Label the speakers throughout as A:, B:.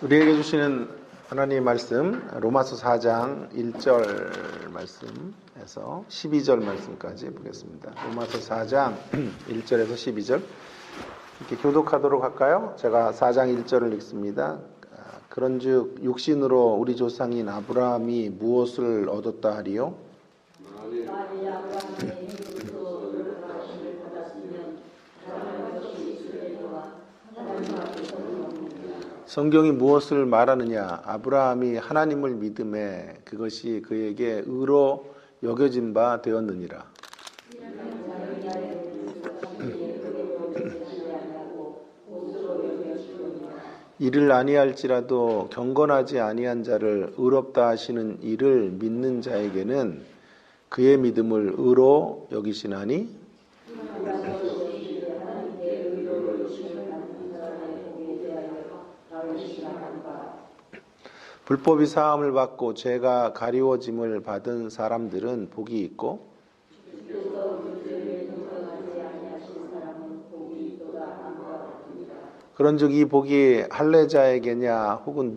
A: 우리에게 주시는 하나님의 말씀 로마서 4장 1절 말씀에서 12절 말씀까지 보겠습니다. 로마서 4장 1절에서 12절 이렇게 교독하도록 할까요? 제가 4장 1절을 읽습니다. 그런즉 육신으로 우리 조상인 아브라함이 무엇을 얻었다 하리요? 성경이 무엇을 말하느냐? 아브라함이 하나님을 믿음에 그것이 그에게 의로 여겨진 바 되었느니라. 이를 아니할지라도 경건하지 아니한 자를 의롭다 하시는 이를 믿는 자에게는 그의 믿음을 의로 여기시나니 불법이 사함을 받고 죄가 가리워짐을 받은 사람들은 복이 있고 그런즉 이 복이 할례자에게냐 혹은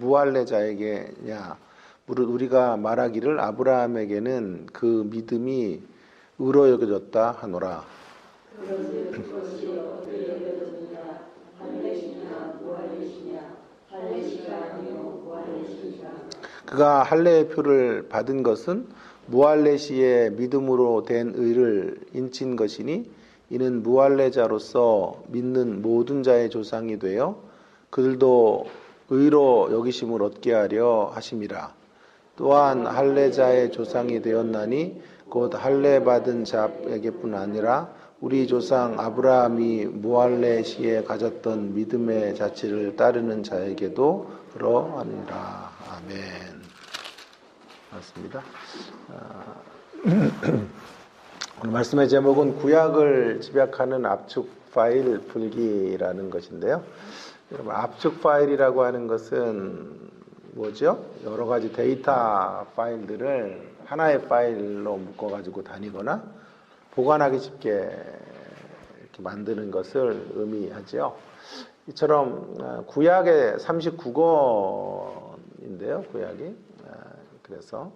A: 무할례자에게냐 무릇 우리가 말하기를 아브라함에게는 그 믿음이 의로 여겨졌다 하노라. 그가 할례의 표를 받은 것은 무할례 시에 믿음으로 된 의를 인친 것이니 이는 무할례자로서 믿는 모든 자의 조상이 되어 그들도 의로 여기심을 얻게 하려 하심이라. 또한 할례자의 조상이 되었나니 곧 할례 받은 자에게뿐 아니라 우리 조상 아브라함이 무할례 시에 가졌던 믿음의 자취를 따르는 자에게도 그러하니라. 아멘. 맞습니다. 오늘 말씀의 제목은 구약을 집약하는 압축 파일 풀기라는 것인데요. 여러분, 압축 파일이라고 하는 것은 뭐죠? 여러 가지 데이터 파일들을 하나의 파일로 묶어가지고 다니거나 보관하기 쉽게 이렇게 만드는 것을 의미하죠. 이처럼 구약의 39권인데요. 구약이. 그래서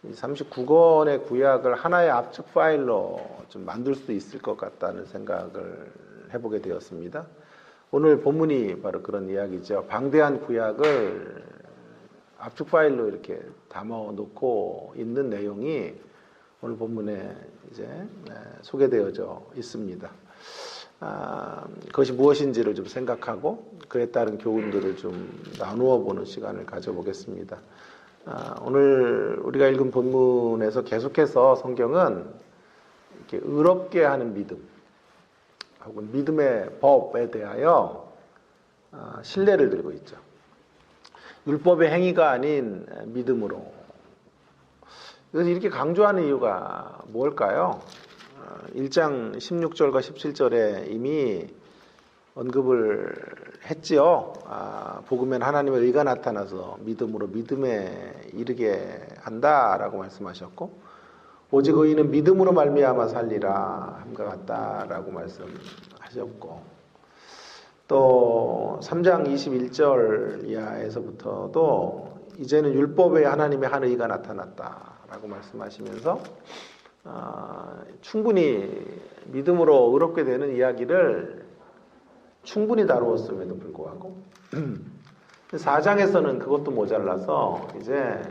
A: 이 39권의 구약을 하나의 압축 파일로 좀 만들 수 있을 것 같다는 생각을 해보게 되었습니다. 오늘 본문이 바로 그런 이야기죠. 방대한 구약을 압축 파일로 이렇게 담아 놓고 있는 내용이 오늘 본문에 이제 소개되어져 있습니다. 그것이 무엇인지를 좀 생각하고 그에 따른 교훈들을 좀 나누어 보는 시간을 가져보겠습니다. 오늘 우리가 읽은 본문에서 계속해서 성경은 이렇게 의롭게 하는 믿음 혹은 믿음의 법에 대하여 신뢰를 들고 있죠. 율법의 행위가 아닌 믿음으로. 그래서 이렇게 강조하는 이유가 뭘까요? 1장 16절과 17절에 이미 언급을 했지요. 복음엔 하나님의 의가 나타나서 믿음으로 믿음에 이르게 한다라고 말씀하셨고 오직 의인은 믿음으로 말미암아 살리라 함과 같다라고 말씀하셨고 또 3장 21절 이하에서부터도 이제는 율법에 하나님의 한 의가 나타났다라고 말씀하시면서 충분히 믿음으로 의롭게 되는 이야기를 충분히 다루었음에도 불구하고 4장에서는 그것도 모자라서 이제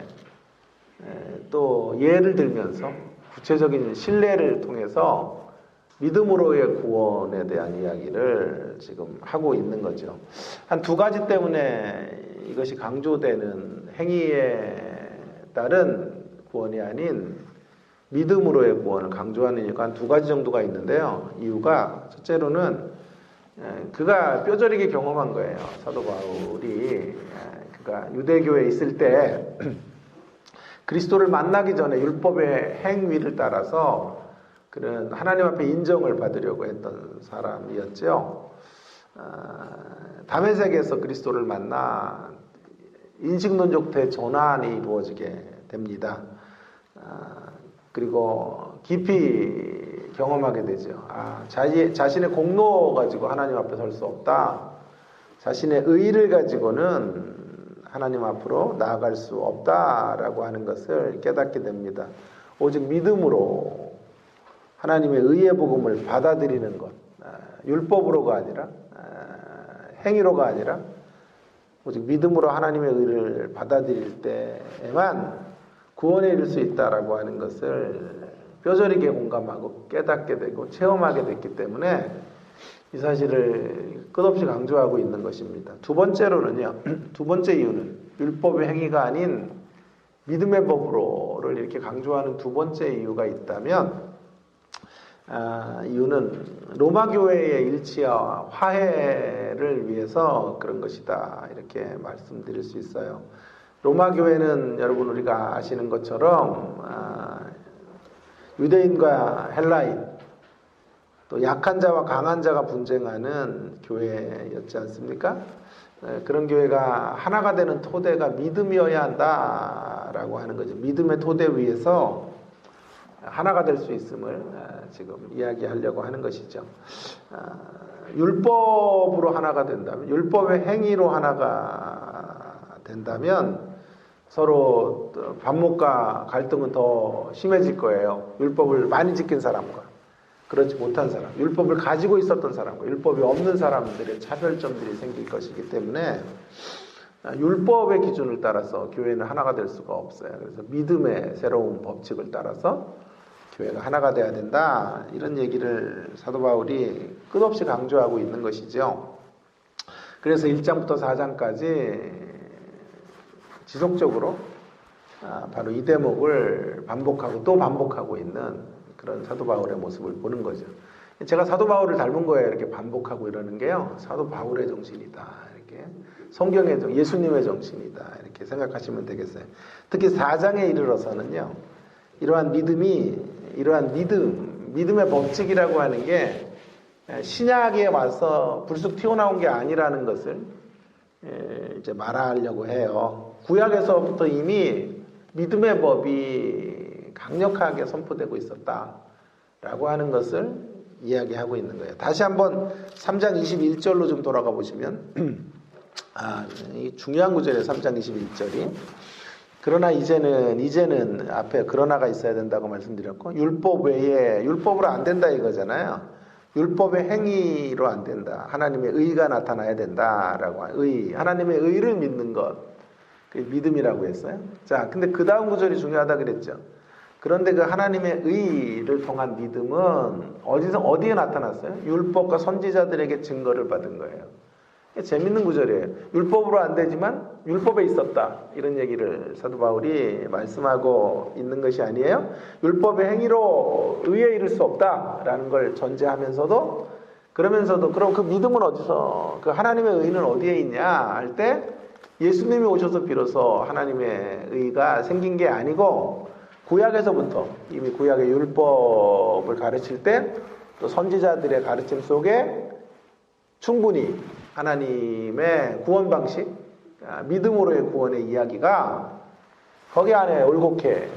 A: 또 예를 들면서 구체적인 신뢰를 통해서 믿음으로의 구원에 대한 이야기를 지금 하고 있는 거죠. 한 두 가지 때문에 이것이 강조되는 행위에 따른 구원이 아닌 믿음으로의 구원을 강조하는 이유가 한 두 가지 정도가 있는데요. 이유가 첫째로는 그가 뼈저리게 경험한 거예요. 사도 바울이 그가 유대교에 있을 때 그리스도를 만나기 전에 율법의 행위를 따라서 그는 하나님 앞에 인정을 받으려고 했던 사람이었죠. 다메섹에서 그리스도를 만나 인식론적 대전환이 이루어지게 됩니다. 그리고 깊이 경험하게 되죠. 자신의 공로 가지고 하나님 앞에 설 수 없다. 자신의 의의를 가지고는 하나님 앞으로 나아갈 수 없다라고 하는 것을 깨닫게 됩니다. 오직 믿음으로 하나님의 의의 복음을 받아들이는 것, 율법으로가 아니라 행위로가 아니라 오직 믿음으로 하나님의 의를 받아들일 때에만 구원에 이를 수 있다라고 하는 것을 뼈저리게 공감하고 깨닫게 되고 체험하게 됐기 때문에 이 사실을 끝없이 강조하고 있는 것입니다. 두 번째로는요, 두 번째 이유는 율법의 행위가 아닌 믿음의 법으로를 이렇게 강조하는 두 번째 이유가 있다면, 이유는 로마 교회의 일치와 화해를 위해서 그런 것이다, 이렇게 말씀드릴 수 있어요. 로마 교회는 여러분 우리가 아시는 것처럼 유대인과 헬라인, 또 약한 자와 강한 자가 분쟁하는 교회였지 않습니까? 그런 교회가 하나가 되는 토대가 믿음이어야 한다라고 하는 거죠. 믿음의 토대 위에서 하나가 될 수 있음을 지금 이야기하려고 하는 것이죠. 율법으로 하나가 된다면, 율법의 행위로 하나가 된다면 서로 반목과 갈등은 더 심해질 거예요. 율법을 많이 지킨 사람과 그렇지 못한 사람, 율법을 가지고 있었던 사람과 율법이 없는 사람들의 차별점들이 생길 것이기 때문에 율법의 기준을 따라서 교회는 하나가 될 수가 없어요. 그래서 믿음의 새로운 법칙을 따라서 교회가 하나가 돼야 된다, 이런 얘기를 사도 바울이 끝없이 강조하고 있는 것이죠. 그래서 1장부터 4장까지 지속적으로 바로 이 대목을 반복하고 또 반복하고 있는 그런 사도 바울의 모습을 보는 거죠. 제가 사도 바울을 닮은 거예요. 이렇게 반복하고 이러는 게요, 사도 바울의 정신이다, 이렇게 성경의 예수님의 정신이다, 이렇게 생각하시면 되겠어요. 특히 4장에 이르러서는요, 이러한 믿음의 법칙이라고 하는 게 신약에 와서 불쑥 튀어나온 게 아니라는 것을 이제 말하려고 해요. 구약에서부터 이미 믿음의 법이 강력하게 선포되고 있었다라고 하는 것을 이야기하고 있는 거예요. 다시 한번 3장 21절로 좀 돌아가 보시면, 이 중요한 구절이에요. 3장 21절이. 그러나 이제는 앞에 그러나가 있어야 된다고 말씀드렸고, 율법 외에, 율법으로 안 된다 이거잖아요. 율법의 행위로 안 된다. 하나님의 의가 나타나야 된다라고. 하나님의 의를 믿는 것, 그게 믿음이라고 했어요. 자, 근데 그 다음 구절이 중요하다 그랬죠. 그런데 그 하나님의 의를 통한 믿음은 어디에 나타났어요? 율법과 선지자들에게 증거를 받은 거예요. 재밌는 구절이에요. 율법으로 안 되지만 율법에 있었다, 이런 얘기를 사도 바울이 말씀하고 있는 것이 아니에요. 율법의 행위로 의에 이를 수 없다라는 걸 전제하면서도, 그럼 그 믿음은 어디서, 그 하나님의 의는 어디에 있냐 할 때, 예수님이 오셔서 비로소 하나님의 의가 생긴 게 아니고, 구약에서부터 이미 구약의 율법을 가르칠 때 또 선지자들의 가르침 속에 충분히 하나님의 구원 방식, 믿음으로의 구원의 이야기가 거기 안에 올곧게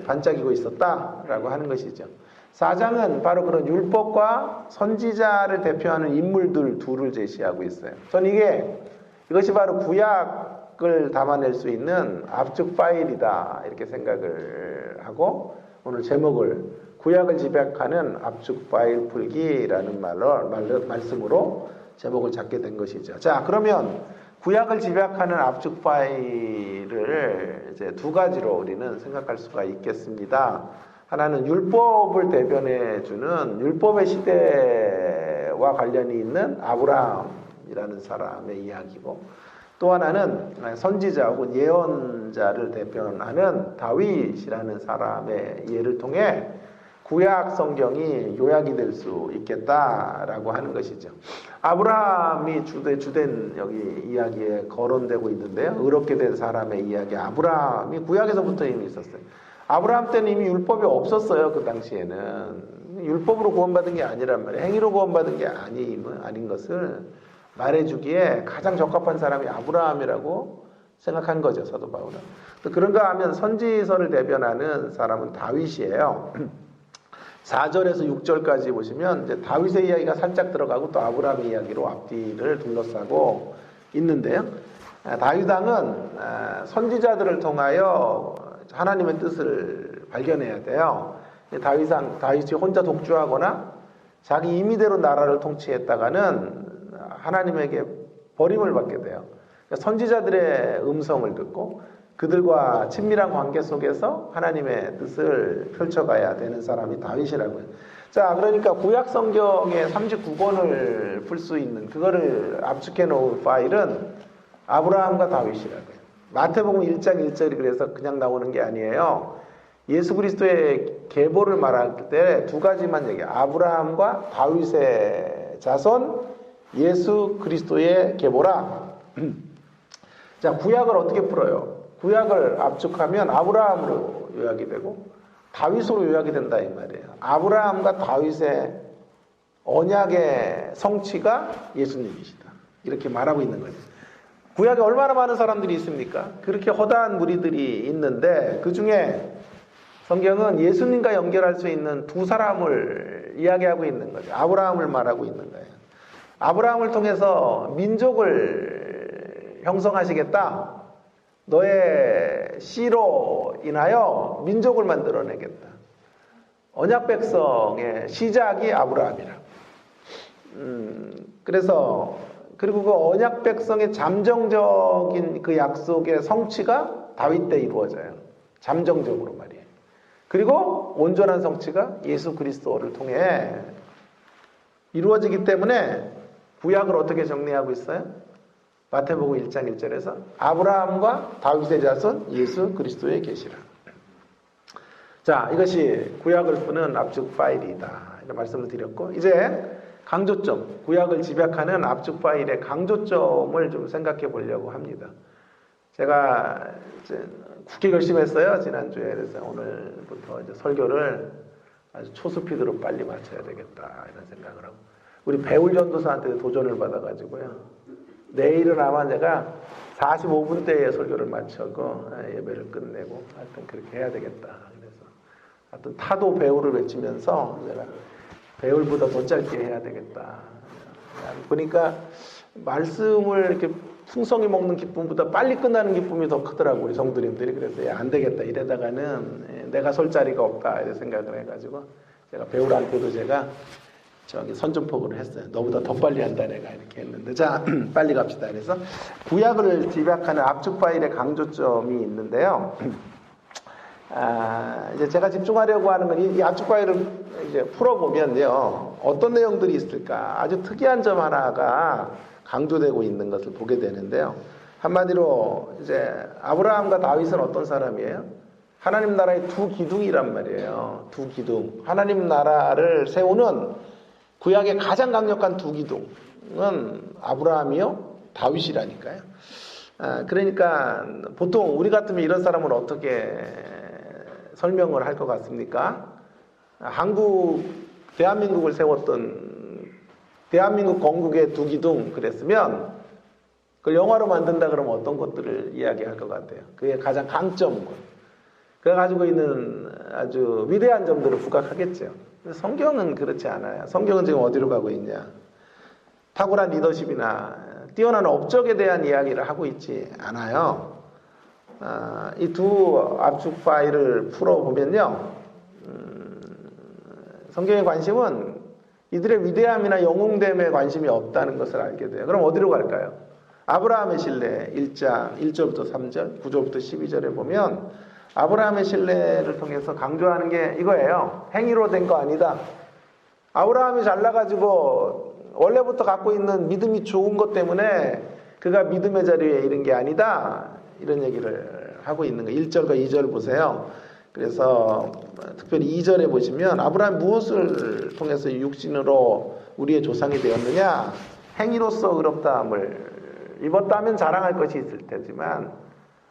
A: 반짝이고 있었다라고 하는 것이죠. 4장은 바로 그런 율법과 선지자를 대표하는 인물들 둘을 제시하고 있어요. 전 이것이 바로 구약을 담아낼 수 있는 압축 파일이다, 이렇게 생각을 하고, 오늘 제목을 구약을 집약하는 압축 파일 풀기라는 말씀으로 제목을 잡게 된 것이죠. 자, 그러면 구약을 집약하는 압축 파일을 이제 두 가지로 우리는 생각할 수가 있겠습니다. 하나는 율법을 대변해주는 율법의 시대와 관련이 있는 아브라함이라는 사람의 이야기고, 또 하나는 선지자 혹은 예언자를 대변하는 다윗이라는 사람의 예를 통해 구약 성경이 요약이 될 수 있겠다라고 하는 것이죠. 아브라함이 주된 여기 이야기에 거론되고 있는데요, 의롭게 된 사람의 이야기, 아브라함이 구약에서부터 이미 있었어요. 아브라함 때는 이미 율법이 없었어요. 그 당시에는 율법으로 구원받은 게 아니란 말이에요. 행위로 구원받은 게 아닌 것을 말해주기에 가장 적합한 사람이 아브라함이라고 생각한 거죠, 사도 바울은. 그런가 하면 선지서를 대변하는 사람은 다윗이에요. 4절에서 6절까지 보시면 이제 다윗의 이야기가 살짝 들어가고 또 아브라함의 이야기로 앞뒤를 둘러싸고 있는데요. 다윗 왕은 선지자들을 통하여 하나님의 뜻을 발견해야 돼요. 다윗이 혼자 독주하거나 자기 임의대로 나라를 통치했다가는 하나님에게 버림을 받게 돼요. 선지자들의 음성을 듣고 그들과 친밀한 관계 속에서 하나님의 뜻을 펼쳐가야 되는 사람이 다윗이라고요. 자, 그러니까 구약 성경의 39권을 풀 수 있는 그거를 압축해 놓은 파일은 아브라함과 다윗이라고요. 마태복음 1장 1절이 그래서 그냥 나오는 게 아니에요. 예수 그리스도의 계보를 말할 때 두 가지만 얘기해요. 아브라함과 다윗의 자손, 예수 그리스도의 계보라. 자, 구약을 어떻게 풀어요? 구약을 압축하면 아브라함으로 요약이 되고 다윗으로 요약이 된다 이 말이에요. 아브라함과 다윗의 언약의 성취가 예수님이시다. 이렇게 말하고 있는 거죠. 구약에 얼마나 많은 사람들이 있습니까? 그렇게 허다한 무리들이 있는데 그 중에 성경은 예수님과 연결할 수 있는 두 사람을 이야기하고 있는 거죠. 아브라함을 말하고 있는 거예요. 아브라함을 통해서 민족을 형성하시겠다. 너의 씨로 인하여 민족을 만들어내겠다. 언약 백성의 시작이 아브라함이라. 그리고 그 언약 백성의 잠정적인 그 약속의 성취가 다윗 때 이루어져요. 잠정적으로 말이에요. 그리고 온전한 성취가 예수 그리스도를 통해 이루어지기 때문에 구약을 어떻게 정리하고 있어요? 마태복음 1장 1절에서 아브라함과 다윗의 자손 예수 그리스도의 계시라. 자, 이것이 구약을 푸는 압축 파일이다. 이런 말씀을 드렸고, 이제 강조점, 구약을 집약하는 압축 파일의 강조점을 좀 생각해 보려고 합니다. 제가 이제 굳게 결심했어요. 지난주에. 그래서 오늘부터 이제 설교를 아주 초스피드로 빨리 마쳐야 되겠다. 이런 생각을 하고. 우리 배울 전도사한테 도전을 받아가지고요. 내일은 아마 내가 45분대에 설교를 마치고 예배를 끝내고 하여튼 그렇게 해야 되겠다. 그래서 하여튼 타도 배우를 외치면서 내가 배울보다 더 짧게 해야 되겠다. 보니까 말씀을 이렇게 풍성히 먹는 기쁨보다 빨리 끝나는 기쁨이 더 크더라고 우리 성도님들이. 그래서 안 되겠다. 이러다가는 내가 설 자리가 없다. 이런 생각을 해가지고 제가 배우한테도 제가 저기 선전포고를 했어요. 너보다 더 빨리 한다 내가 이렇게 했는데 자 빨리 갑시다. 그래서 구약을 집약하는 압축 파일의 강조점이 있는데요. 이제 제가 집중하려고 하는 건 이 압축 파일을 이제 풀어보면요 어떤 내용들이 있을까 아주 특이한 점 하나가 강조되고 있는 것을 보게 되는데요. 한마디로 이제 아브라함과 다윗은 어떤 사람이에요? 하나님 나라의 두 기둥이란 말이에요. 두 기둥. 하나님 나라를 세우는 구약의 가장 강력한 두 기둥은 아브라함이요 다윗이라니까요. 그러니까 보통 우리 같으면 이런 사람을 어떻게 설명을 할 것 같습니까? 대한민국을 세웠던 대한민국 건국의 두 기둥 그랬으면 그걸 영화로 만든다 그러면 어떤 것들을 이야기할 것 같아요? 그게 가장 강점과 그가 가지고 있는 아주 위대한 점들을 부각하겠죠. 성경은 그렇지 않아요. 성경은 지금 어디로 가고 있냐? 탁월한 리더십이나 뛰어난 업적에 대한 이야기를 하고 있지 않아요. 이 두 압축 파일을 풀어보면요. 성경의 관심은 이들의 위대함이나 영웅됨에 관심이 없다는 것을 알게 돼요. 그럼 어디로 갈까요? 아브라함의 신뢰 1장 1절부터 3절 9절부터 12절에 보면 아브라함의 신뢰를 통해서 강조하는 게 이거예요. 행위로 된 거 아니다. 아브라함이 잘나가지고 원래부터 갖고 있는 믿음이 좋은 것 때문에 그가 믿음의 자리에 이른 게 아니다. 이런 얘기를 하고 있는 거예요. 1절과 2절 보세요. 그래서 특별히 2절에 보시면 아브라함이 무엇을 통해서 육신으로 우리의 조상이 되었느냐? 행위로서 의롭다함을 입었다면 자랑할 것이 있을 테지만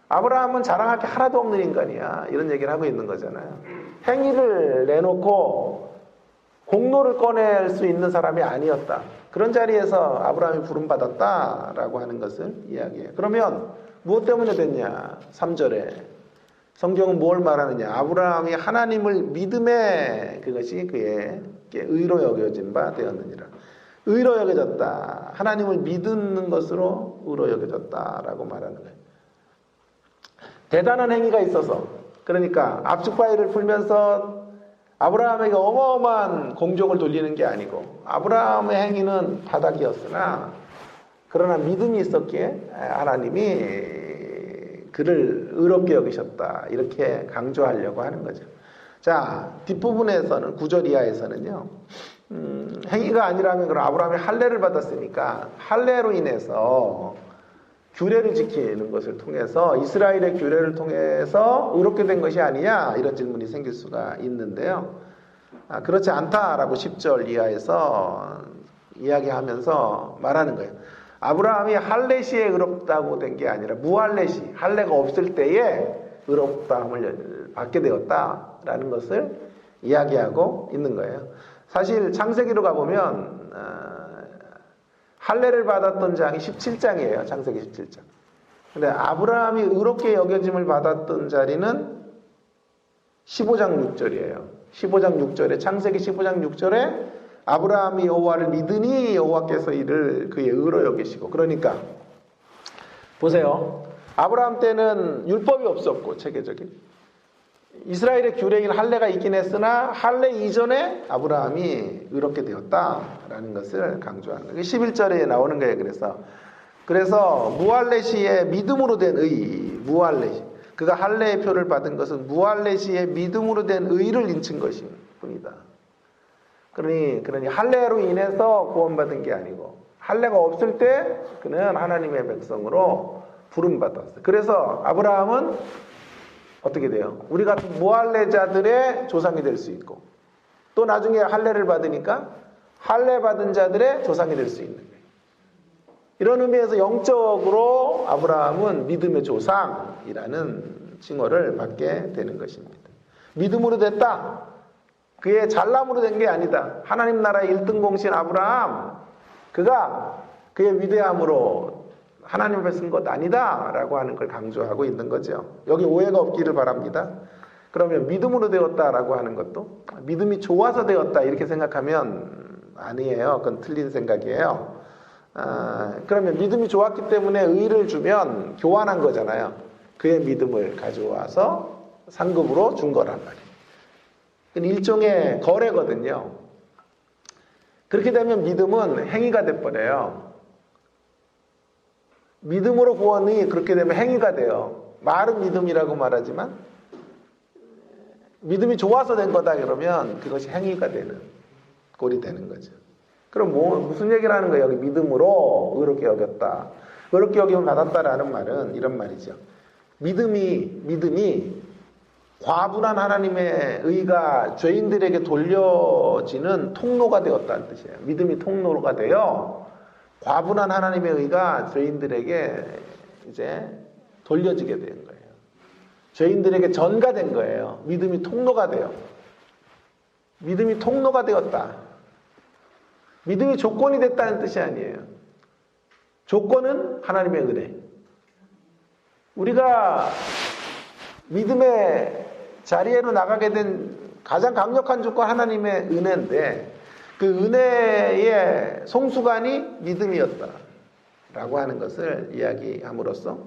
A: 아브라함은 자랑할 게 하나도 없는 인간이야. 이런 얘기를 하고 있는 거잖아요. 행위를 내놓고 공로를 꺼낼 수 있는 사람이 아니었다. 그런 자리에서 아브라함이 부름받았다라고 하는 것을 이야기해요. 그러면 무엇 때문에 됐냐? 3절에 성경은 뭘 말하느냐? 아브라함이 하나님을 믿음에 그것이 그에게 의로 여겨진 바 되었느니라. 의로 여겨졌다. 하나님을 믿는 것으로 의로 여겨졌다라고 말하는 거예요. 대단한 행위가 있어서, 그러니까 압축파일을 풀면서 아브라함에게 어마어마한 공적을 돌리는 게 아니고, 아브라함의 행위는 바닥이었으나 그러나 믿음이 있었기에 하나님이 그를 의롭게 여기셨다, 이렇게 강조하려고 하는 거죠. 자, 뒷부분에서는 9절 이하에서는요, 행위가 아니라면 그럼 아브라함이 할례를 받았으니까 할례로 인해서 규례를 지키는 것을 통해서, 이스라엘의 규례를 통해서 의롭게 된 것이 아니냐, 이런 질문이 생길 수가 있는데요. 그렇지 않다라고 10절 이하에서 이야기하면서 말하는 거예요. 아브라함이 할례 시에 의롭다고 된 게 아니라 무할례 시, 할례가 없을 때에 의롭다함을 받게 되었다라는 것을 이야기하고 있는 거예요. 사실 창세기로 가보면 할례를 받았던 장이 17장이에요. 창세기 17장. 근데 아브라함이 의롭게 여겨짐을 받았던 자리는 15장 6절이에요. 15장 6절에, 창세기 15장 6절에 아브라함이 여호와를 믿으니 여호와께서 이를 그의 의로 여기시고, 그러니까 보세요. 아브라함 때는 율법이 없었고 체계적인 이스라엘의 규례인 할례가 있긴 했으나 할례 이전에 아브라함이 의롭게 되었다라는 것을 강조하는 거예요. 11절에 나오는 거예요. 그래서 무할례 시에 믿음으로 된 의, 무할례 시, 그가 할례의 표를 받은 것은 무할례 시에 믿음으로 된 의를 인친 것일 뿐이다. 그러니 할례로 인해서 구원받은 게 아니고, 할례가 없을 때 그는 하나님의 백성으로 부름받았어요. 그래서 아브라함은 어떻게 돼요? 우리 같은 무할례자들의 조상이 될 수 있고, 또 나중에 할례를 받으니까 할례 받은 자들의 조상이 될 수 있는 거예요. 이런 의미에서 영적으로 아브라함은 믿음의 조상이라는 칭호를 받게 되는 것입니다. 믿음으로 됐다. 그의 잘남으로 된 게 아니다. 하나님 나라의 1등 공신 아브라함, 그가 그의 위대함으로 하나님 앞에 쓴 것 아니다 라고 하는 걸 강조하고 있는 거죠. 여기 오해가 없기를 바랍니다. 그러면 믿음으로 되었다라고 하는 것도 믿음이 좋아서 되었다 이렇게 생각하면 아니에요. 그건 틀린 생각이에요. 그러면 믿음이 좋았기 때문에 의를 주면 교환한 거잖아요. 그의 믿음을 가져와서 상급으로 준 거란 말이에요. 일종의 거래거든요. 그렇게 되면 믿음은 행위가 돼버려요. 믿음으로 구원이 그렇게 되면 행위가 돼요. 말은 믿음이라고 말하지만 믿음이 좋아서 된 거다 그러면 그것이 행위가 되는 꼴이 되는 거죠. 그럼 무슨 얘기를 하는 거예요? 여기 믿음으로 의롭게 여겼다. 의롭게 여김을 받았다라는 말은 이런 말이죠. 믿음이 과분한 하나님의 의가 죄인들에게 돌려지는 통로가 되었다는 뜻이에요. 믿음이 통로가 되어 과분한 하나님의 의가 죄인들에게 이제 돌려지게 된 거예요. 죄인들에게 전가된 거예요. 믿음이 통로가 돼요. 믿음이 통로가 되었다. 믿음이 조건이 됐다는 뜻이 아니에요. 조건은 하나님의 은혜. 우리가 믿음의 자리에로 나가게 된 가장 강력한 조건 하나님의 은혜인데, 그 은혜의 송수관이 믿음이었다라고 하는 것을 이야기함으로써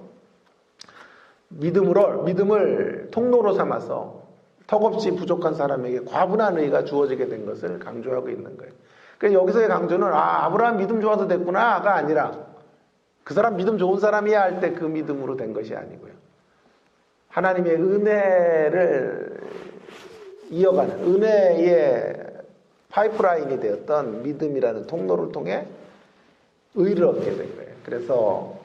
A: 믿음을 통로로 삼아서 턱없이 부족한 사람에게 과분한 의가 주어지게 된 것을 강조하고 있는 거예요. 그래서 여기서의 강조는 아브라함 믿음 좋아서 됐구나가 아니라 그 사람 믿음 좋은 사람이야 할 때 그 믿음으로 된 것이 아니고요. 하나님의 은혜를 이어가는 은혜의 파이프라인이 되었던 믿음이라는 통로를 통해 의를 얻게 된 거예요. 그래서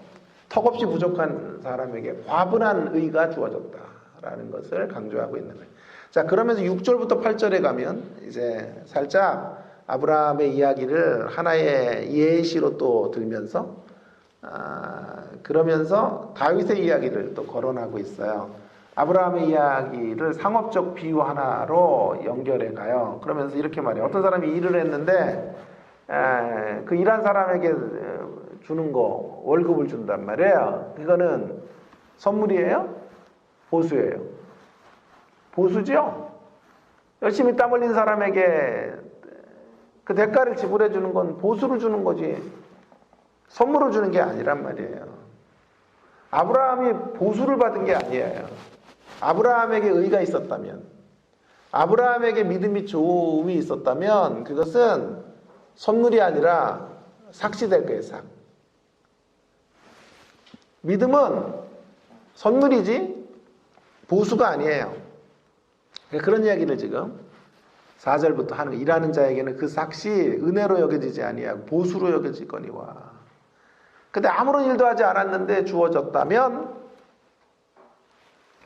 A: 턱없이 부족한 사람에게 과분한 의가 주어졌다라는 것을 강조하고 있는 거예요. 자, 그러면서 6절부터 8절에 가면 이제 살짝 아브라함의 이야기를 하나의 예시로 또 들면서 그러면서 다윗의 이야기를 또 거론하고 있어요. 아브라함의 이야기를 상업적 비유 하나로 연결해 가요. 그러면서 이렇게 말해요. 어떤 사람이 일을 했는데 그 일한 사람에게 주는 거 월급을 준단 말이에요. 이거는 선물이에요? 보수예요? 보수죠. 열심히 땀 흘린 사람에게 그 대가를 지불해 주는 건 보수를 주는 거지 선물을 주는 게 아니란 말이에요. 아브라함이 보수를 받은 게 아니에요. 아브라함에게 의가 있었다면, 아브라함에게 믿음이 조음이 있었다면 그것은 선물이 아니라 삭시될 거예요. 삭. 믿음은 선물이지 보수가 아니에요. 그런 이야기를 지금 4절부터 하는 거예요. 일하는 자에게는 그 삭시 은혜로 여겨지지 아니하고 보수로 여겨지거니와. 근데 아무런 일도 하지 않았는데 주어졌다면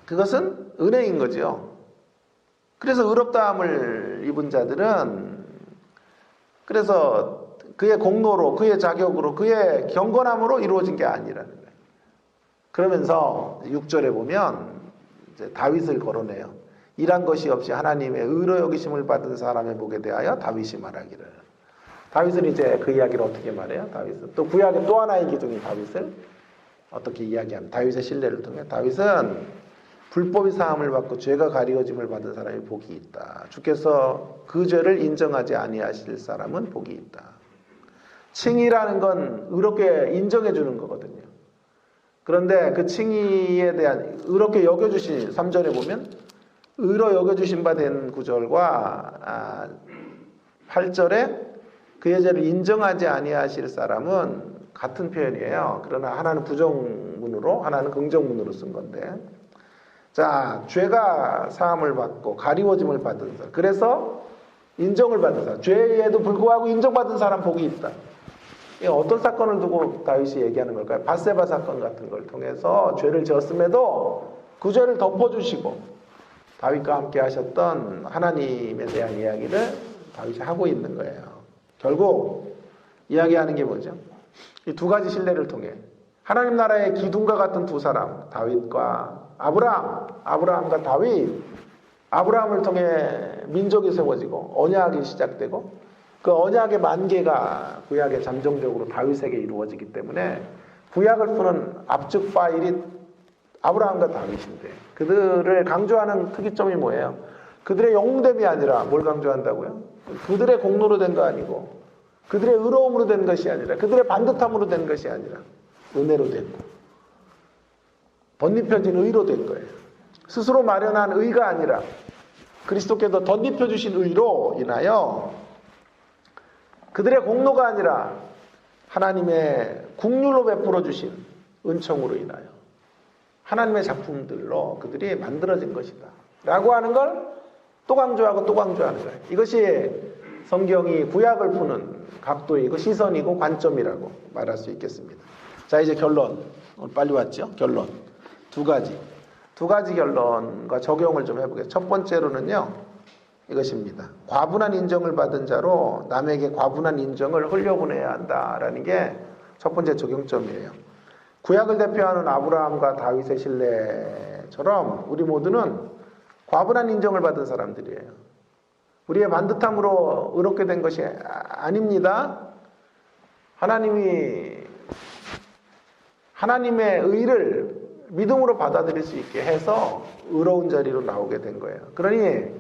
A: 그것은 은혜인 거죠. 그래서 의롭다함을 입은 자들은 그래서 그의 공로로, 그의 자격으로, 그의 경건함으로 이루어진 게 아니라는 거예요. 그러면서 6절에 보면 이제 다윗을 거론해요. 일한 것이 없이 하나님의 의로 여기심을 받은 사람의 복에 대하여 다윗이 말하기를. 다윗은 이제 그 이야기를 어떻게 말해요? 다윗은 또 구약의 또 하나의 기둥인 다윗을 어떻게 이야기합니다. 다윗의 신뢰를 통해 다윗은 불법이 사함을 받고 죄가 가리워짐을 받은 사람이 복이 있다. 주께서 그 죄를 인정하지 아니하실 사람은 복이 있다. 칭의라는 건 의롭게 인정해 주는 거거든요. 그런데 그 칭의에 대한 의롭게 여겨주신 3절에 보면 의로 여겨주신 바 된 구절과 8절에 그의 죄를 인정하지 아니하실 사람은 같은 표현이에요. 그러나 하나는 부정문으로 하나는 긍정문으로 쓴 건데, 자, 죄가 사함을 받고 가리워짐을 받은 사람, 그래서 인정을 받은 사람, 죄에도 불구하고 인정받은 사람 복이 있다. 어떤 사건을 두고 다윗이 얘기하는 걸까요? 밧세바 사건 같은 걸 통해서 죄를 지었음에도 그 죄를 덮어주시고 다윗과 함께 하셨던 하나님에 대한 이야기를 다윗이 하고 있는 거예요. 결국 이야기하는 게 뭐죠? 이 두 가지 신뢰를 통해 하나님 나라의 기둥과 같은 두 사람, 다윗과 아브라함과 다윗, 아브라함을 통해 민족이 세워지고 언약이 시작되고 그 언약의 만개가 구약의 잠정적으로 다윗에게 이루어지기 때문에 구약을 푸는 압축 파일이 아브라함과 다윗인데, 그들을 강조하는 특이점이 뭐예요? 그들의 영웅됨이 아니라 뭘 강조한다고요? 그들의 공로로 된 거 아니고, 그들의 의로움으로 된 것이 아니라, 그들의 반듯함으로 된 것이 아니라 은혜로 됐고 덧입혀진 의로 된 거예요. 스스로 마련한 의가 아니라 그리스도께서 덧입혀 주신 의로 인하여, 그들의 공로가 아니라 하나님의 국률로 베풀어 주신 은총으로 인하여 하나님의 작품들로 그들이 만들어진 것이다 라고 하는 걸 또 강조하고 또 강조하는 거예요. 이것이 성경이 구약을 푸는 각도이고 시선이고 관점이라고 말할 수 있겠습니다. 자, 이제 결론. 오늘 빨리 왔죠? 결론. 두 가지 결론과 적용을 좀 해보겠습니다. 첫 번째로는요, 이것입니다. 과분한 인정을 받은 자로 남에게 과분한 인정을 흘려보내야 한다라는 게 첫 번째 적용점이에요. 구약을 대표하는 아브라함과 다윗의 신뢰처럼 우리 모두는 과분한 인정을 받은 사람들이에요. 우리의 반듯함으로 의롭게 된 것이 아닙니다. 하나님의 의를 믿음으로 받아들일 수 있게 해서 의로운 자리로 나오게 된 거예요. 그러니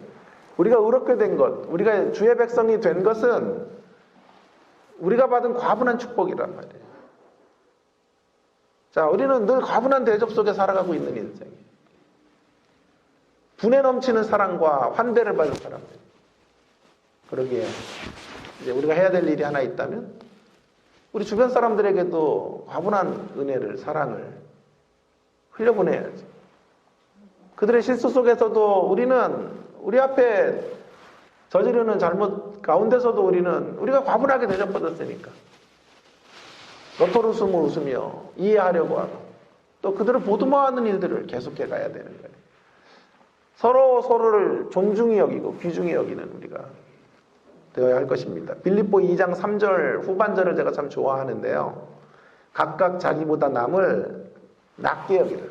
A: 우리가 의롭게 된 것, 우리가 주의 백성이 된 것은 우리가 받은 과분한 축복이란 말이에요. 자, 우리는 늘 과분한 대접 속에 살아가고 있는 인생이에요. 분에 넘치는 사랑과 환대를 받은 사람들. 그러기에 이제 우리가 해야 될 일이 하나 있다면 우리 주변 사람들에게도 과분한 은혜를, 사랑을 흘려보내야지. 그들의 실수 속에서도 우리는 우리 앞에 저지르는 잘못 가운데서도 우리가 과분하게 대접받았으니까 너토로 웃으며 이해하려고 하고 또 그들을 보듬어하는 일들을 계속해 가야 되는 거예요. 서로를 존중히 여기고 귀중히 여기는 우리가 되어야 할 것입니다. 빌립보 2장 3절 후반절을 제가 참 좋아하는데요. 각각 자기보다 남을 낮게 여기라.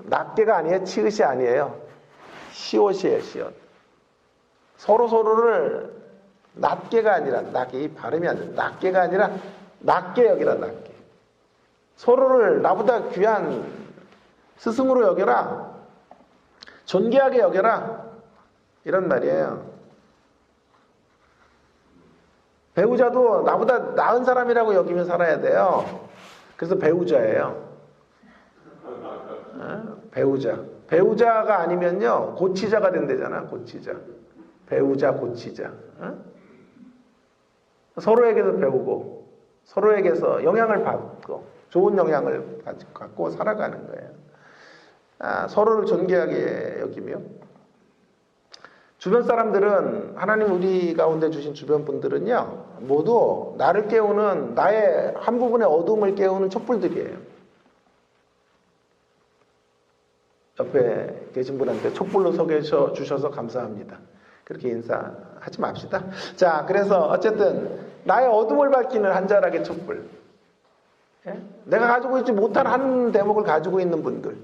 A: 낮게가 아니에요. 치읓이 아니에요. 시옷이에요. 시옷. 서로를 낮게가 아니라, 이 발음이 안 돼. 낮게가 아니라 낮게 여기라. 낮게. 서로를 나보다 귀한 스승으로 여겨라. 존귀하게 여겨라. 이런 말이에요. 배우자도 나보다 나은 사람이라고 여기면 살아야 돼요. 그래서 배우자예요. 배우자. 배우자가 아니면요, 고치자가 된대잖아, 고치자. 배우자, 고치자. 서로에게서 배우고, 서로에게서 영향을 받고, 좋은 영향을 갖고 살아가는 거예요. 서로를 존귀하게 여기며, 주변 사람들은, 하나님 우리 가운데 주신 주변 분들은요, 모두 나를 깨우는, 나의 한 부분의 어둠을 깨우는 촛불들이에요. 옆에 계신 분한테 촛불로 소개해 주셔서 감사합니다. 그렇게 인사하지 맙시다. 자, 그래서 어쨌든 나의 어둠을 밝히는 한 자락의 촛불. 예? 내가 가지고 있지 못한 한 대목을 가지고 있는 분들,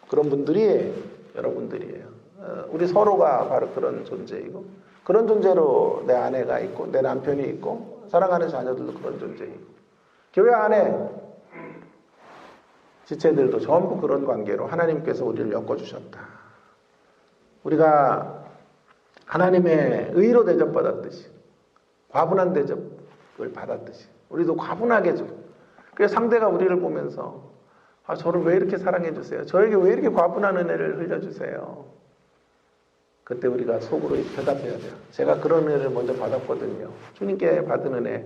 A: 그런 분들이 여러분들이에요. 우리 서로가 바로 그런 존재이고, 그런 존재로 내 아내가 있고, 내 남편이 있고, 사랑하는 자녀들도 그런 존재이고, 교회 안에 지체들도 전부 그런 관계로 하나님께서 우리를 엮어주셨다. 우리가 하나님의 의로 대접받았듯이, 과분한 대접을 받았듯이 우리도 과분하게 줘. 그래서 상대가 우리를 보면서 저를 왜 이렇게 사랑해 주세요? 저에게 왜 이렇게 과분한 은혜를 흘려주세요? 그때 우리가 속으로 대답해야 돼요. 제가 그런 은혜를 먼저 받았거든요. 주님께 받은 은혜,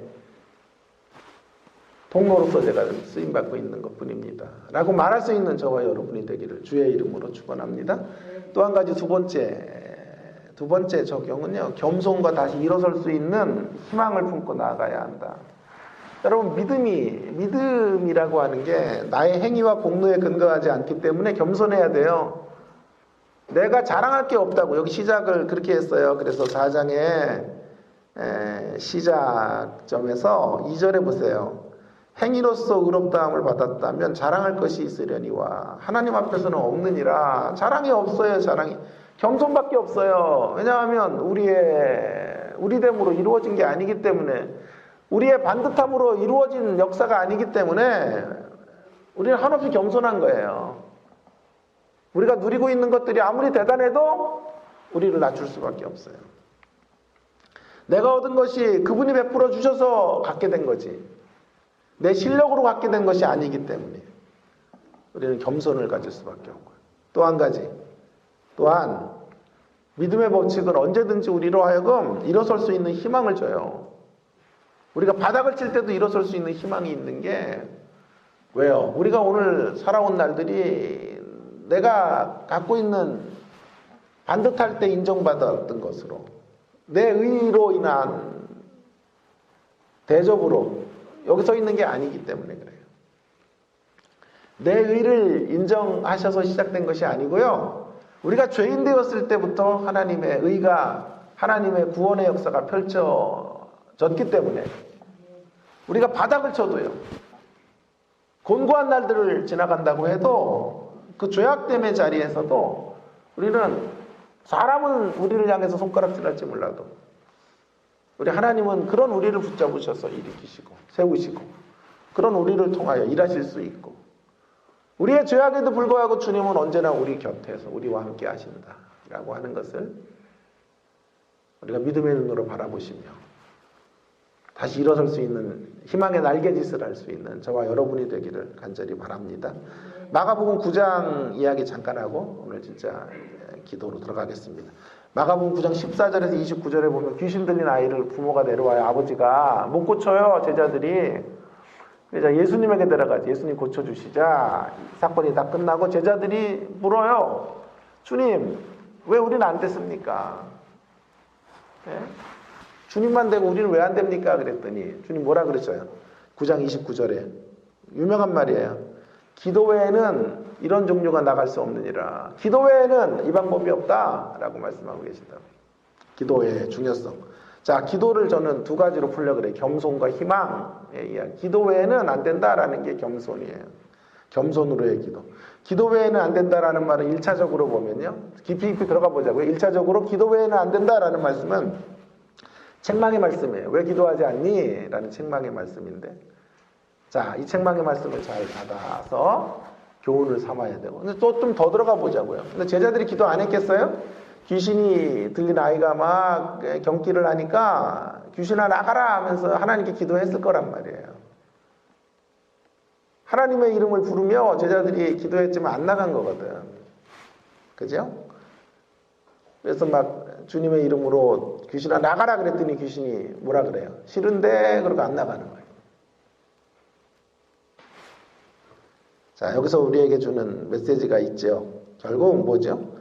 A: 통로로서 제가 쓰임받고 있는 것뿐입니다. 라고 말할 수 있는 저와 여러분이 되기를 주의 이름으로 축원합니다. 또 한 가지 두 번째 적용은요, 겸손과 다시 일어설 수 있는 희망을 품고 나아가야 한다. 여러분, 믿음이라고 하는 게 나의 행위와 공로에 근거하지 않기 때문에 겸손해야 돼요. 내가 자랑할 게 없다고. 여기 시작을 그렇게 했어요. 그래서 4장의 시작점에서 2절에 보세요. 행위로서 의롭다함을 받았다면 자랑할 것이 있으려니와 하나님 앞에서는 없느니라. 자랑이 없어요. 자랑이. 겸손밖에 없어요. 왜냐하면 우리됨으로 이루어진 게 아니기 때문에, 우리의 반듯함으로 이루어진 역사가 아니기 때문에 우리는 한없이 겸손한 거예요. 우리가 누리고 있는 것들이 아무리 대단해도 우리를 낮출 수밖에 없어요. 내가 얻은 것이 그분이 베풀어 주셔서 갖게 된 거지, 내 실력으로 갖게 된 것이 아니기 때문에 우리는 겸손을 가질 수밖에 없고요. 또 한 가지, 또한 믿음의 법칙은 언제든지 우리로 하여금 일어설 수 있는 희망을 줘요. 우리가 바닥을 칠 때도 일어설 수 있는 희망이 있는 게 왜요? 우리가 오늘 살아온 날들이 내가 갖고 있는 반듯할 때 인정받았던 것으로, 내 의로 인한 대접으로 여기 서 있는 게 아니기 때문에 그래요. 내 의를 인정하셔서 시작된 것이 아니고요, 우리가 죄인 되었을 때부터 하나님의 의가, 하나님의 구원의 역사가 펼쳐졌기 때문에 우리가 바닥을 쳐도요, 곤고한 날들을 지나간다고 해도 그 죄악됨의 자리에서도 우리는, 사람은 우리를 향해서 손가락질할지 몰라도 우리 하나님은 그런 우리를 붙잡으셔서 일으키시고 세우시고 그런 우리를 통하여 일하실 수 있고, 우리의 죄악에도 불구하고 주님은 언제나 우리 곁에서 우리와 함께 하신다라고 하는 것을 우리가 믿음의 눈으로 바라보시며 다시 일어설 수 있는 희망의 날개짓을 할 수 있는 저와 여러분이 되기를 간절히 바랍니다. 마가복음 9장 이야기 잠깐 하고 오늘 진짜 기도로 들어가겠습니다. 마가복음 9장 14절에서 29절에 보면 귀신 들린 아이를 부모가 데려와요. 아버지가 못 고쳐요, 제자들이. 그래서 예수님에게 데려가지. 예수님 고쳐주시자. 사건이 다 끝나고 제자들이 물어요. 주님, 왜 우리는 안 됐습니까? 네? 주님만 되고 우리는 왜 안 됩니까? 그랬더니 주님 뭐라 그랬어요? 9장 29절에 유명한 말이에요. 기도 외에는 이런 종류가 나갈 수 없느니라. 기도 외에는 이 방법이 없다라고 말씀하고 계신다. 기도의 중요성. 자, 기도를 저는 두 가지로 풀려 그래요. 겸손과 희망의 이야기. 기도 외에는 안 된다라는 게 겸손이에요. 겸손으로의 기도. 기도 외에는 안 된다라는 말은 1차적으로 보면요, 깊이 들어가 보자고요. 1차적으로 기도 외에는 안 된다라는 말씀은 책망의 말씀이에요. 왜 기도하지 않니? 라는 책망의 말씀인데, 자, 이 책망의 말씀을 잘 받아서 교훈을 삼아야 되고. 근데 또 좀 더 들어가 보자고요. 근데 제자들이 기도 안 했겠어요? 귀신이 들린 아이가 막 경기를 하니까 귀신아 나가라 하면서 하나님께 기도했을 거란 말이에요. 하나님의 이름을 부르며 제자들이 기도했지만 안 나간 거거든. 그죠? 그래서 막 주님의 이름으로 귀신아 나가라 그랬더니 귀신이 뭐라 그래요? 싫은데 그러고 안 나가는 거예요. 자, 여기서 우리에게 주는 메시지가 있죠. 결국 뭐죠?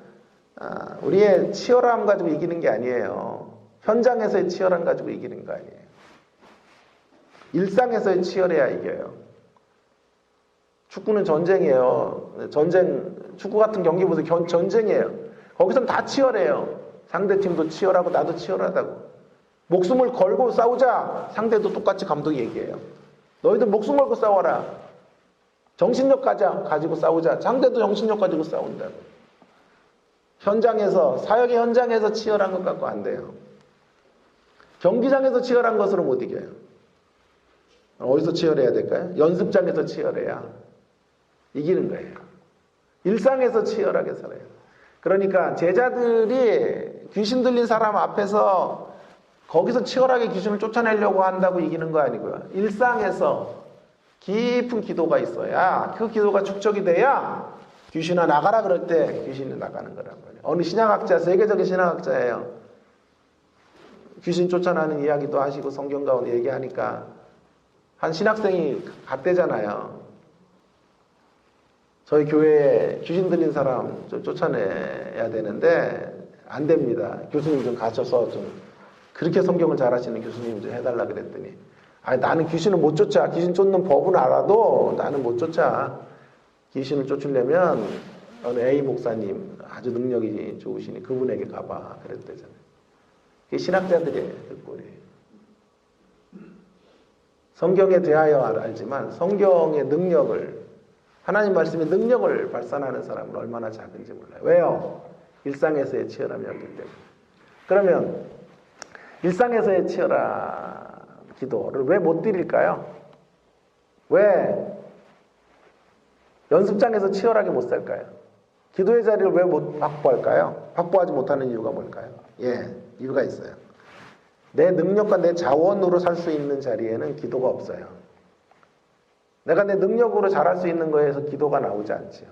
A: 우리의 치열함 가지고 이기는 게 아니에요. 현장에서의 치열함 가지고 이기는 거 아니에요. 일상에서의 치열해야 이겨요. 축구는 전쟁이에요. 축구 같은 경기 보세요. 전쟁이에요. 거기선 다 치열해요. 상대팀도 치열하고 나도 치열하다고. 목숨을 걸고 싸우자. 상대도 똑같이 감독이 얘기해요. 너희들 목숨 걸고 싸워라. 정신력 가지고 싸우자. 상대도 정신력 가지고 싸운다고. 현장에서, 사역의 현장에서 치열한 것 갖고 안 돼요. 경기장에서 치열한 것으로 못 이겨요. 어디서 치열해야 될까요? 연습장에서 치열해야 이기는 거예요. 일상에서 치열하게 살아요. 그러니까 제자들이 귀신 들린 사람 앞에서 거기서 치열하게 귀신을 쫓아내려고 한다고 이기는 거 아니고요. 일상에서 깊은 기도가 있어야, 그 기도가 축적이 돼야 귀신아 나가라 그럴 때 귀신이 나가는 거란 말이에요. 어느 신학학자, 세계적인 신학학자예요. 귀신 쫓아나는 이야기도 하시고 성경 가운데 얘기하니까 한 신학생이 갔대잖아요. 저희 교회에 귀신 들린 사람 좀 쫓아내야 되는데 안 됩니다. 교수님 좀 가셔서 좀 그렇게 성경을 잘하시는 교수님 좀 해달라 그랬더니 아니 나는 귀신을 못 쫓아. 귀신 쫓는 법은 알아도 나는 못 쫓아. 귀신을 쫓으려면 어느 A 목사님 아주 능력이 좋으시니 그분에게 가봐 그랬대잖아요. 그게 신학자들의 그 꼴이에요. 성경에 대하여 알지만 성경의 능력을, 하나님 말씀의 능력을 발산하는 사람은 얼마나 작은지 몰라요. 왜요? 일상에서의 치열함이 없기 때문에. 그러면 일상에서의 치열한 기도를 왜 못 드릴까요? 왜 연습장에서 치열하게 못 살까요? 기도의 자리를 왜 못 확보할까요? 확보하지 못하는 이유가 뭘까요? 이유가 있어요. 내 능력과 내 자원으로 살 수 있는 자리에는 기도가 없어요. 내가 내 능력으로 잘할 수 있는 거에서 기도가 나오지 않지요.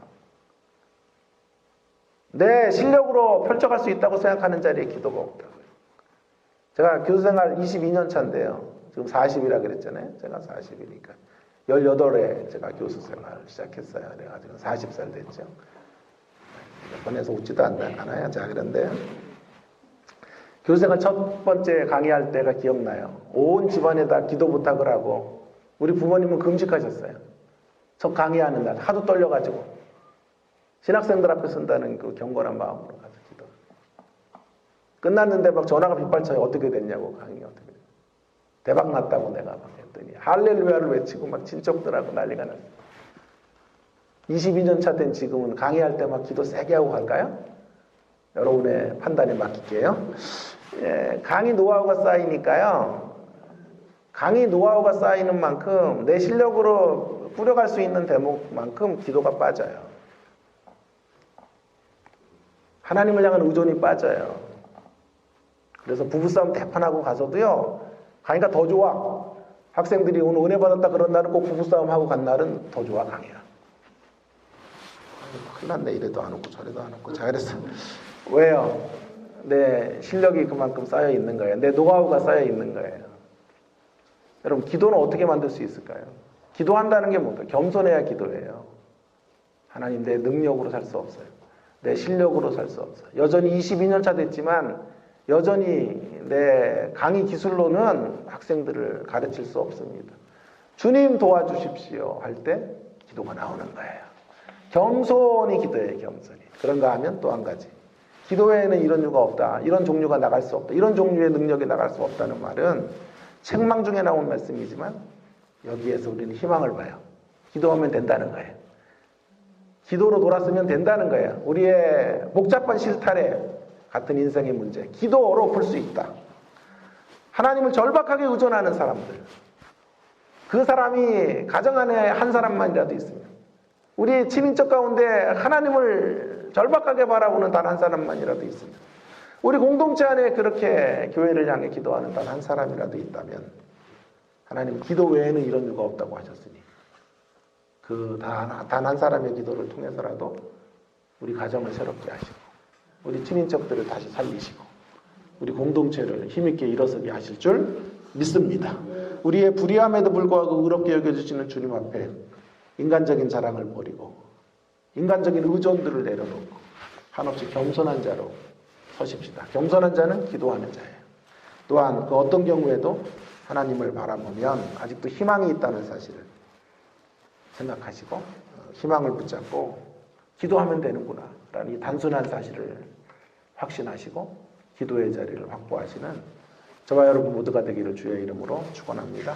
A: 내 실력으로 펼쳐갈 수 있다고 생각하는 자리에 기도가 없다고요. 제가 교수생활 22년 차인데요. 지금 40이라 그랬잖아요. 제가 40이니까. 18에 제가 교수생활 시작했어요. 그래가지고 40살 됐죠. 몇 번에서 웃지도 않아요. 자, 그런데 교수생활 첫 번째 강의할 때가 기억나요. 온 집안에다 기도 부탁을 하고 우리 부모님은 금식하셨어요. 첫 강의하는 날 하도 떨려가지고 신학생들 앞에 쓴다는 그 경건한 마음으로 가서 기도. 끝났는데 막 전화가 빗발쳐요. 어떻게 됐냐고, 강의가 어떻게 됐냐고. 대박 났다고 내가 막 했더니 할렐루야를 외치고 막 친척들하고 난리가 났어요. 22년 차 된 지금은 강의할 때 막 기도 세게 하고 갈까요? 여러분의 판단에 맡길게요. 강의 노하우가 쌓이니까요. 강의 노하우가 쌓이는 만큼 내 실력으로 꾸려갈 수 있는 대목만큼 기도가 빠져요. 하나님을 향한 의존이 빠져요. 그래서 부부싸움 대판하고 가서도요. 강의가 더 좋아. 학생들이 오늘 은혜 받았다 그런 날은 꼭 부부싸움 하고 간 날은 더 좋아 강의가. 큰일 났네. 이래도 안 웃고 저래도 안 웃고. 자, 그래서 왜요? 내 실력이 그만큼 쌓여 있는 거예요. 내 노하우가 쌓여 있는 거예요. 여러분, 기도는 어떻게 만들 수 있을까요? 기도한다는 게 뭔가? 겸손해야 기도해요. 하나님, 내 능력으로 살 수 없어요. 내 실력으로 살 수 없어요. 여전히 22년 차 됐지만 여전히 내 강의 기술로는 학생들을 가르칠 수 없습니다. 주님 도와주십시오 할 때 기도가 나오는 거예요. 겸손히 기도해요. 겸손히. 그런가 하면 또 한 가지. 기도 외에는 이런 이유가 없다. 이런 종류가 나갈 수 없다. 이런 종류의 능력이 나갈 수 없다는 말은 책망 중에 나온 말씀이지만 여기에서 우리는 희망을 봐요. 기도하면 된다는 거예요. 기도로 돌았으면 된다는 거예요. 우리의 복잡한 실타래 같은 인생의 문제, 기도로 풀 수 있다. 하나님을 절박하게 의존하는 사람들, 그 사람이 가정 안에 한 사람만이라도 있으면 우리 친인척 가운데 하나님을 절박하게 바라보는 단 한 사람만이라도 있으면, 우리 공동체 안에 그렇게 교회를 향해 기도하는 단 한 사람이라도 있다면, 하나님 기도 외에는 이런 이유가 없다고 하셨으니 그 단 한 사람의 기도를 통해서라도 우리 가정을 새롭게 하시고 우리 친인척들을 다시 살리시고 우리 공동체를 힘있게 일어서게 하실 줄 믿습니다. 우리의 불의함에도 불구하고 의롭게 여겨주시는 주님 앞에 인간적인 자랑을 버리고 인간적인 의존들을 내려놓고 한없이 겸손한 자로 서십시다. 겸손한 자는 기도하는 자예요. 또한 그 어떤 경우에도 하나님을 바라보면 아직도 희망이 있다는 사실을 생각하시고 희망을 붙잡고 기도하면 되는구나 라는 이 단순한 사실을 확신하시고 기도의 자리를 확보하시는 저와 여러분 모두가 되기를 주의 이름으로 축원합니다.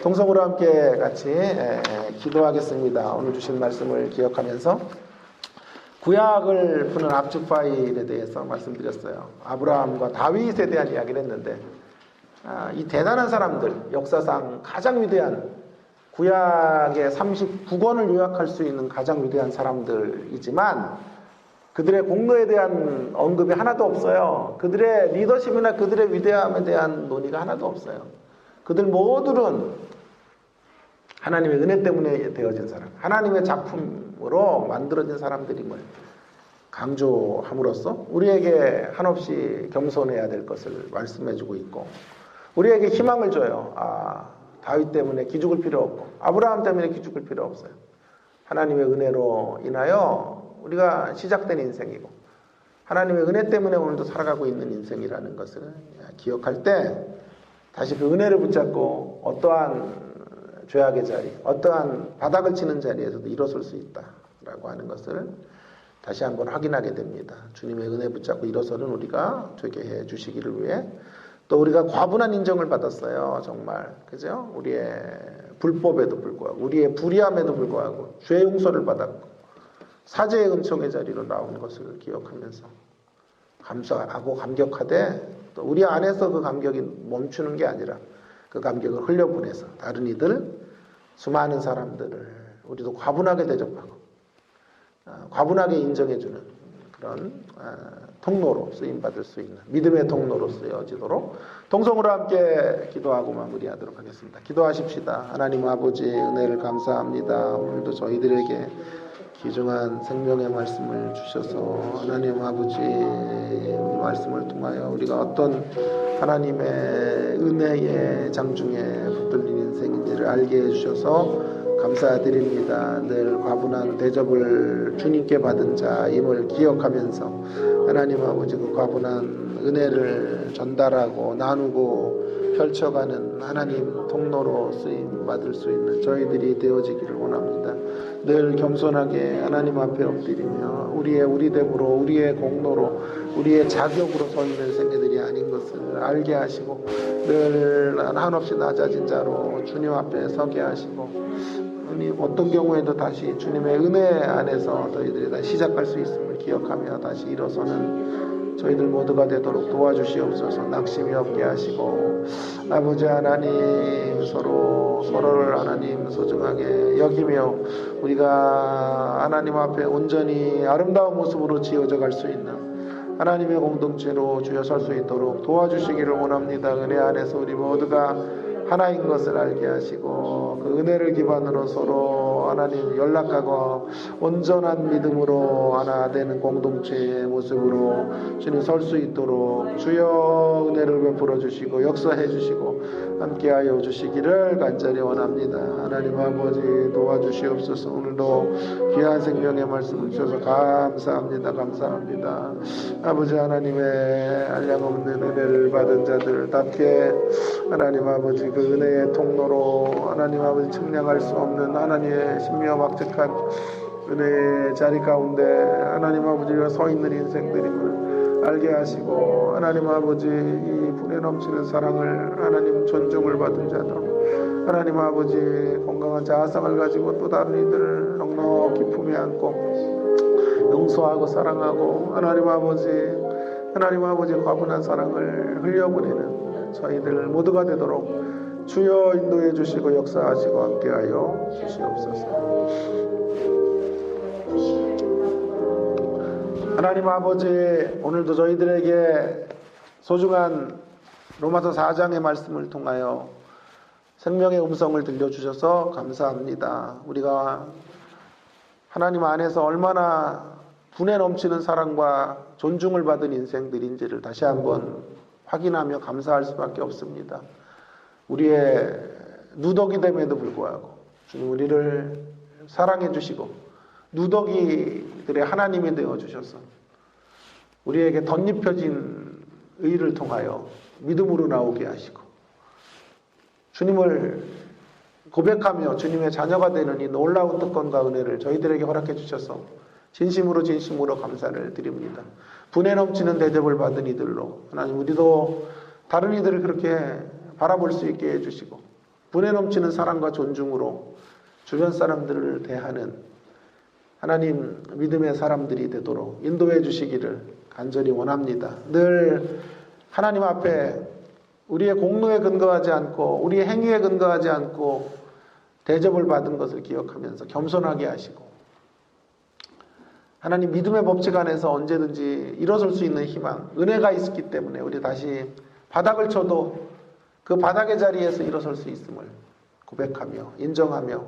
A: 동성으로 함께 같이 기도하겠습니다. 오늘 주신 말씀을 기억하면서 구약을 푸는 압축 파일에 대해서 말씀드렸어요. 아브라함과 다윗에 대한 이야기를 했는데 이 대단한 사람들, 역사상 가장 위대한 구약의 39권을 요약할 수 있는 가장 위대한 사람들이지만 그들의 공로에 대한 언급이 하나도 없어요. 그들의 리더십이나 그들의 위대함에 대한 논의가 하나도 없어요. 그들 모두는 하나님의 은혜 때문에 되어진 사람, 하나님의 작품으로 만들어진 사람들임을 강조함으로써 우리에게 한없이 겸손해야 될 것을 말씀해주고 있고 우리에게 희망을 줘요. 다윗 때문에 기죽을 필요 없고 아브라함 때문에 기죽을 필요 없어요. 하나님의 은혜로 인하여 우리가 시작된 인생이고 하나님의 은혜 때문에 오늘도 살아가고 있는 인생이라는 것을 기억할 때 다시 그 은혜를 붙잡고 어떠한 죄악의 자리, 어떠한 바닥을 치는 자리에서도 일어설 수 있다라고 하는 것을 다시 한번 확인하게 됩니다. 주님의 은혜 붙잡고 일어서는 우리가 되게 해 주시기를 위해 또 우리가 과분한 인정을 받았어요. 정말 그죠? 우리의 불법에도 불구하고 우리의 불의함에도 불구하고 죄 용서를 받았고 사죄의 은총의 자리로 나온 것을 기억하면서 감사하고 감격하되 또 우리 안에서 그 감격이 멈추는 게 아니라 그 감격을 흘려보내서 다른 이들 수많은 사람들을 우리도 과분하게 대접하고 과분하게 인정해주는 그런 통로로 쓰임받을 수 있는 믿음의 통로로 쓰여지도록 동성으로 함께 기도하고 마무리하도록 하겠습니다. 기도하십시다. 하나님 아버지 은혜를 감사합니다. 오늘도 저희들에게 귀중한 생명의 말씀을 주셔서 하나님 아버지 말씀을 통하여 우리가 어떤 하나님의 은혜의 장중에 붙들린 인생인지를 알게 해주셔서 감사드립니다. 늘 과분한 대접을 주님께 받은 자임을 기억하면서 하나님 아버지 그 과분한 은혜를 전달하고 나누고 펼쳐가는 하나님 통로로 쓰임 받을 수 있는 저희들이 되어지기를 원합니다. 늘 겸손하게 하나님 앞에 엎드리며 우리의 됨으로 우리의 공로로 우리의 자격으로 서 있는 생애들이 아닌 것을 알게 하시고 늘 한없이 낮아진 자로 주님 앞에 서게 하시고 어떤 경우에도 다시 주님의 은혜 안에서 저희들이 다시 시작할 수 있음을 기억하며 다시 일어서는 저희들 모두가 되도록 도와주시옵소서. 낙심이 없게 하시고 아버지 하나님 서로를 하나님 소중하게 여기며 우리가 하나님 앞에 온전히 아름다운 모습으로 지어져 갈 수 있는 하나님의 공동체로 주여 설 수 있도록 도와주시기를 원합니다. 은혜 안에서 우리 모두가 하나인 것을 알게 하시고 그 은혜를 기반으로 서로 하나님 연락하고 온전한 믿음으로 하나 되는 공동체의 모습으로 주님 설 수 있도록 주여 은혜를 베풀어 주시고 역사해 주시고 함께하여 주시기를 간절히 원합니다. 하나님 아버지 도와주시옵소서. 오늘도 귀한 생명의 말씀을 주셔서 감사합니다. 아버지 하나님의 한량없는 은혜를 받은 자들답게 하나님 아버지 그 은혜의 통로로 하나님 아버지 측량할 수 없는 하나님의 신묘막측한 은혜의 자리 가운데 하나님 아버지가 서 있는 인생들임을 알게 하시고 하나님 아버지 이 분에 넘치는 사랑을 하나님 존중을 받은 자들 하나님 아버지 건강한 자아상을 가지고 또 다른 이들을 넉넉히 품에 안고 용서하고 사랑하고 하나님 아버지 과분한 사랑을 흘려보내는 저희들 모두가 되도록 주여 인도해 주시고 역사하시고 함께하여 주시옵소서. 하나님 아버지, 오늘도 저희들에게 소중한 로마서 4장의 말씀을 통하여 생명의 음성을 들려주셔서 감사합니다. 우리가 하나님 안에서 얼마나 분에 넘치는 사랑과 존중을 받은 인생들인지를 다시 한번 확인하며 감사할 수밖에 없습니다. 우리의 누더기 됨에도 불구하고 주님 우리를 사랑해 주시고 누더기들의 하나님이 되어 주셔서 우리에게 덧입혀진 의를 통하여 믿음으로 나오게 하시고 주님을 고백하며 주님의 자녀가 되는 이 놀라운 특권과 은혜를 저희들에게 허락해 주셔서 진심으로 감사를 드립니다. 분에 넘치는 대접을 받은 이들로 하나님 우리도 다른 이들을 그렇게 바라볼 수 있게 해주시고 분에 넘치는 사랑과 존중으로 주변 사람들을 대하는 하나님 믿음의 사람들이 되도록 인도해 주시기를 간절히 원합니다. 늘 하나님 앞에 우리의 공로에 근거하지 않고 우리의 행위에 근거하지 않고 대접을 받은 것을 기억하면서 겸손하게 하시고 하나님 믿음의 법칙 안에서 언제든지 일어설 수 있는 희망, 은혜가 있기 때문에 우리 다시 바닥을 쳐도 그 바닥의 자리에서 일어설 수 있음을 고백하며 인정하며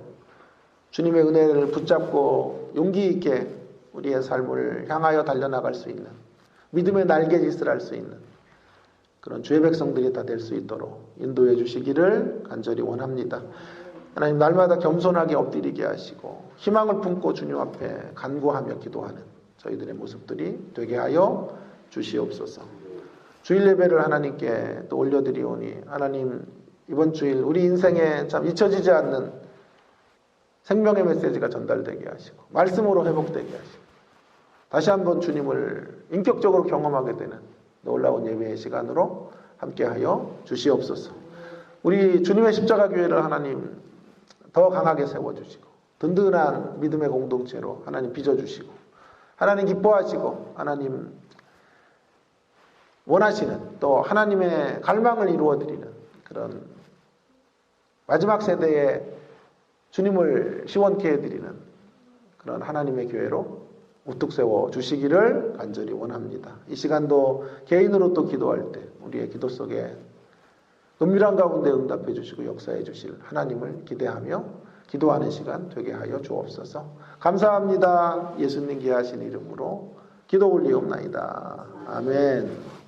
A: 주님의 은혜를 붙잡고 용기 있게 우리의 삶을 향하여 달려나갈 수 있는 믿음의 날개짓을 할 수 있는 그런 주의 백성들이 다 될 수 있도록 인도해 주시기를 간절히 원합니다. 하나님 날마다 겸손하게 엎드리게 하시고 희망을 품고 주님 앞에 간구하며 기도하는 저희들의 모습들이 되게 하여 주시옵소서. 주일 예배를 하나님께 또 올려드리오니 하나님 이번 주일 우리 인생에 참 잊혀지지 않는 생명의 메시지가 전달되게 하시고 말씀으로 회복되게 하시고 다시 한번 주님을 인격적으로 경험하게 되는 놀라운 예배의 시간으로 함께하여 주시옵소서. 우리 주님의 십자가 교회를 하나님 더 강하게 세워주시고 든든한 믿음의 공동체로 하나님 빚어주시고 하나님 기뻐하시고 하나님 원하시는 또 하나님의 갈망을 이루어드리는 그런 마지막 세대에 주님을 시원케 해드리는 그런 하나님의 교회로 우뚝 세워 주시기를 간절히 원합니다. 이 시간도 개인으로 또 기도할 때 우리의 기도 속에 은밀한 가운데 응답해 주시고 역사해 주실 하나님을 기대하며 기도하는 시간 되게 하여 주옵소서. 감사합니다. 예수님 귀하신 이름으로 기도 올리옵나이다. 아멘.